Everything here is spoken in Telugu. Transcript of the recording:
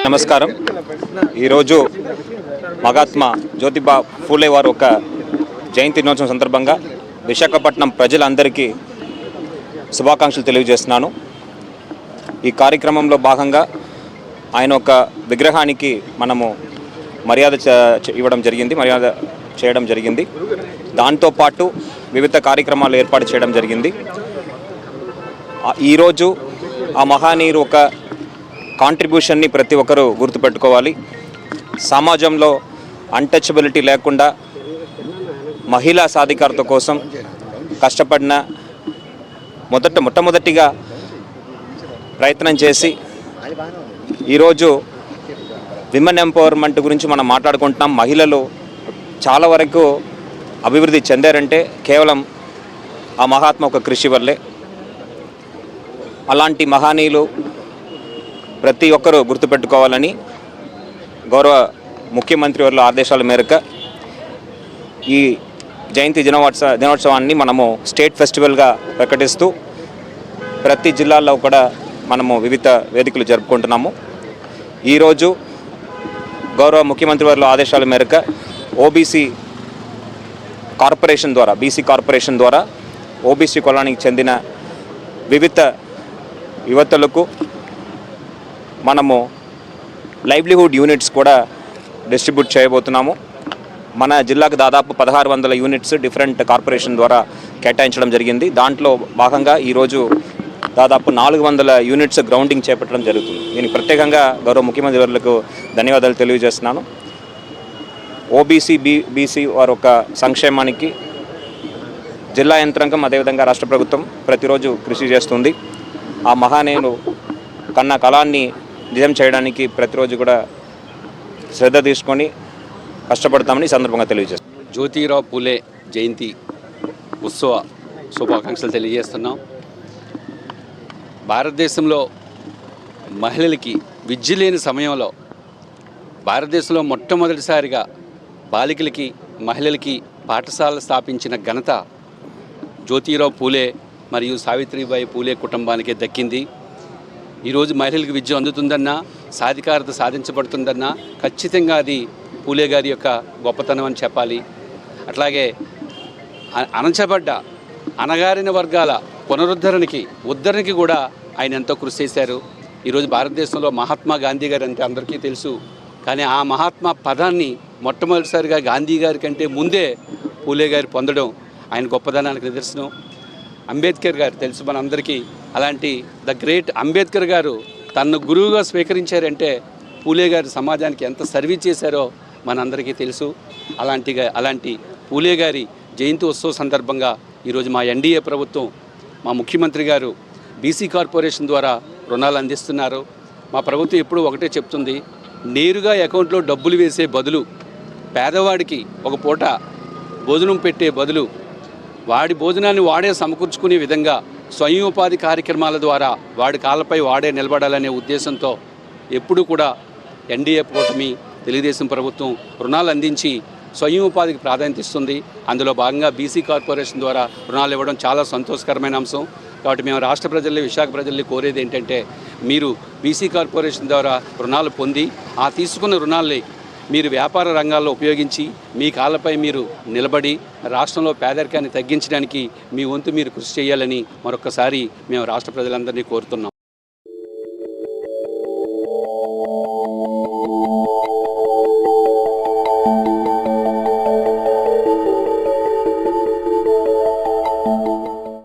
నమస్కారం. ఈరోజు మహాత్మా జ్యోతిబా ఫూలే వారు ఒక జయంతి దినోత్సవం సందర్భంగా విశాఖపట్నం ప్రజలందరికీ శుభాకాంక్షలు తెలియజేస్తున్నాను. ఈ కార్యక్రమంలో భాగంగా ఆయన ఒక విగ్రహానికి మనము మర్యాద చేయడం జరిగింది. దాంతోపాటు వివిధ కార్యక్రమాలు ఏర్పాటు చేయడం జరిగింది. ఈరోజు ఆ మహానీయుడు ఒక కాంట్రిబ్యూషన్ని ప్రతి ఒక్కరూ గుర్తుపెట్టుకోవాలి. సమాజంలో అన్టచబిలిటీ లేకుండా మహిళా సాధికారత కోసం కష్టపడిన మొట్టమొదటిగా ప్రయత్నం చేసి ఈరోజు విమెన్ ఎంపవర్మెంట్ గురించి మనం మాట్లాడుకుంటున్నాం. మహిళలు చాలా వరకు అభివృద్ధి చెందారంటే కేవలం ఆ మహాత్మ ఒక కృషి వల్లే. అలాంటి మహానీయులు ప్రతి ఒక్కరూ గుర్తుపెట్టుకోవాలని గౌరవ ముఖ్యమంత్రి వారి ఆదేశాల మేరకు ఈ జయంతి దినోత్సవాన్ని మనము స్టేట్ ఫెస్టివల్గా ప్రకటిస్తూ ప్రతి జిల్లాల్లో కూడా మనము వివిధ వేదికలు జరుపుకుంటున్నాము. ఈరోజు గౌరవ ముఖ్యమంత్రి వారి ఆదేశాల మేరకు బీసీ కార్పొరేషన్ ద్వారా ఓబీసీ కులానికి చెందిన వివిధ యువతలకు మనము లైవ్లీహుడ్ యూనిట్స్ కూడా డిస్ట్రిబ్యూట్ చేయబోతున్నాము. మన జిల్లాకు దాదాపు 1600 యూనిట్స్ డిఫరెంట్ కార్పొరేషన్ ద్వారా కేటాయించడం జరిగింది. దాంట్లో భాగంగా ఈరోజు దాదాపు 400 యూనిట్స్ గ్రౌండింగ్ చేపట్టడం జరుగుతుంది. దీనికి ప్రత్యేకంగా గౌరవ ముఖ్యమంత్రి వర్లకు ధన్యవాదాలు తెలియజేస్తున్నాను. ఓబీసీ బీసీ వారి ఒక సంక్షేమానికి జిల్లా యంత్రాంగం అదేవిధంగా రాష్ట్ర ప్రభుత్వం ప్రతిరోజు కృషి చేస్తుంది. ఆ మహానీయులు కన్న కళాన్ని నిజం చేయడానికి ప్రతిరోజు కూడా శ్రద్ధ తీసుకొని కష్టపడతామని ఈ సందర్భంగా తెలియజేస్తాం. జ్యోతిరావు పూలే జయంతి ఉత్సవ శుభాకాంక్షలు తెలియజేస్తున్నాం. భారతదేశంలో మహిళలకి విద్య లేని సమయంలో భారతదేశంలో మొట్టమొదటిసారిగా బాలికలకి మహిళలకి పాఠశాలలు స్థాపించిన ఘనత జ్యోతిరావు పూలే మరియు సావిత్రిబాయి పూలే కుటుంబానికి దక్కింది. ఈరోజు మహిళలకు విద్య అందుతుందన్నా సాధికారత సాధించబడుతుందన్నా ఖచ్చితంగా అది పూలే గారి యొక్క గొప్పతనం అని చెప్పాలి. అట్లాగే అణచబడ్డ అణగారిన వర్గాల ఉద్ధరణకి కూడా ఆయన ఎంతో కృషి చేశారు. ఈరోజు భారతదేశంలో మహాత్మా గాంధీ గారు అంటే అందరికీ తెలుసు. కానీ ఆ మహాత్మా పదాన్ని మొట్టమొదటిసారిగా గాంధీ గారి కంటే ముందే పూలే గారు పొందడం ఆయన గొప్పదనానికి నిదర్శనం. అంబేద్కర్ గారు తెలుసు మనందరికీ. అలాంటి ద గ్రేట్ అంబేద్కర్ గారు తన గురువుగా స్వీకరించారంటే పూలే గారు సమాజానికి ఎంత సర్వీస్ చేశారో మనందరికీ తెలుసు. అలాంటి పూలే గారి జయంతి ఉత్సవ సందర్భంగా ఈరోజు మా ఎన్డీఏ ప్రభుత్వం మా ముఖ్యమంత్రి గారు బీసీ కార్పొరేషన్ ద్వారా రుణాలు అందిస్తున్నారు. మా ప్రభుత్వం ఎప్పుడూ ఒకటే చెప్తుంది, నేరుగా అకౌంట్లో డబ్బులు వేసే బదులు పేదవాడికి ఒక పూట భోజనం పెట్టే బదులు వాడి భోజనాన్ని వాడే సమకూర్చుకునే విధంగా స్వయం ఉపాధి కార్యక్రమాల ద్వారా వాడి కాళ్ళపై వాడే నిలబడాలనే ఉద్దేశంతో ఎప్పుడు కూడా ఎన్డీఏ కూటమి తెలుగుదేశం ప్రభుత్వం రుణాలు అందించి స్వయం ఉపాధికి ప్రాధాన్యత ఇస్తుంది. అందులో భాగంగా బీసీ కార్పొరేషన్ ద్వారా రుణాలు ఇవ్వడం చాలా సంతోషకరమైన అంశం. కాబట్టి మేము రాష్ట్ర ప్రజల్ని విశాఖ ప్రజల్ని కోరేది ఏంటంటే, మీరు బీసీ కార్పొరేషన్ ద్వారా రుణాలు పొంది ఆ తీసుకున్న రుణాల్ని మీరు వ్యాపార రంగాల్లో ఉపయోగించి మీ కాళ్ళపై మీరు నిలబడి రాష్ట్రంలో పేదరికాన్ని తగ్గించడానికి మీ వంతు మీరు కృషి చేయాలని మరొకసారి మేము రాష్ట్ర ప్రజలందరినీ కోరుతున్నాం.